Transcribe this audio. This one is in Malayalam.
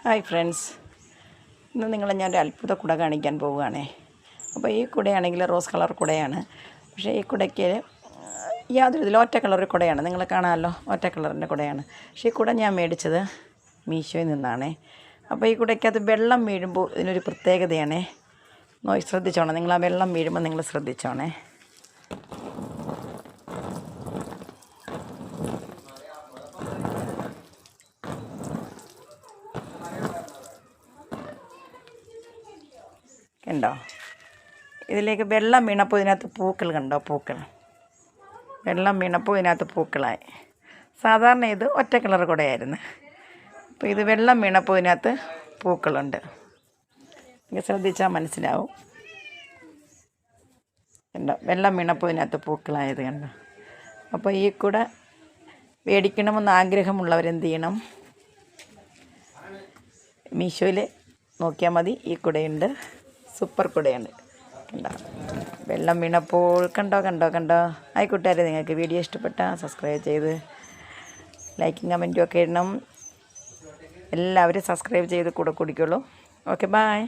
ഹായ് ഫ്രണ്ട്സ്, ഇന്ന് നിങ്ങളെ ഞാനൊരു അത്ഭുത കുട കാണിക്കാൻ പോവുകയാണേ. അപ്പോൾ ഈ കുടയാണെങ്കിൽ റോസ് കളർ കുടയാണ്. പക്ഷേ ഈ കുടയ്ക്ക് യാതൊരു ഇതിൽ ഒറ്റ കളർ കുടയാണ്. നിങ്ങൾ കാണാമല്ലോ, ഒറ്റ കളറിൻ്റെ കുടയാണ്. പക്ഷേ ഈ കുട ഞാൻ മേടിച്ചത് മീശോയിൽ നിന്നാണേ. അപ്പോൾ ഈ കുടയ്ക്കകത്ത് വെള്ളം വീഴുമ്പോൾ ഇതിനൊരു പ്രത്യേകതയാണേ. ശ്രദ്ധിച്ചോണേ, നിങ്ങൾ ആ വെള്ളം വീഴുമ്പോൾ നിങ്ങൾ ശ്രദ്ധിച്ചോണേ. കണ്ടോ, ഇതിലേക്ക് വെള്ളം വീണപ്പോൾ ഇതിനകത്ത് പൂക്കൾ കണ്ടോ, പൂക്കൾ വെള്ളം വീണപ്പോൾ ഇതിനകത്ത് പൂക്കളായി. സാധാരണ ഇത് ഒറ്റ കളർ കൂടെയായിരുന്നു. അപ്പോൾ ഇത് വെള്ളം വീണപ്പോൾ ഇതിനകത്ത് പൂക്കളുണ്ട്. നിങ്ങൾ ശ്രദ്ധിച്ചാൽ മനസ്സിലാവും. കണ്ടോ, വെള്ളം വീണപ്പോൾ ഇതിനകത്ത് പൂക്കളായത് കണ്ടോ. അപ്പോൾ ഈ കുട മേടിക്കണമെന്ന് ആഗ്രഹമുള്ളവരെന്ത് ചെയ്യണം, മീശോയിൽ നോക്കിയാൽ മതി. ഈ കുടയുണ്ട്, സൂപ്പർ കുടയാണ്. കണ്ടോ, വെള്ളം വീണപ്പോൾ കണ്ടോ. ആയിക്കോട്ടെ, നിങ്ങൾക്ക് വീഡിയോ ഇഷ്ടപ്പെട്ടാൽ സബ്സ്ക്രൈബ് ചെയ്ത് ലൈക്കും കമൻറ്റും ഒക്കെ ഇടണം. എല്ലാവരും സബ്സ്ക്രൈബ് ചെയ്ത് കൂടെ കുടിക്കുള്ളൂ. Okay, by.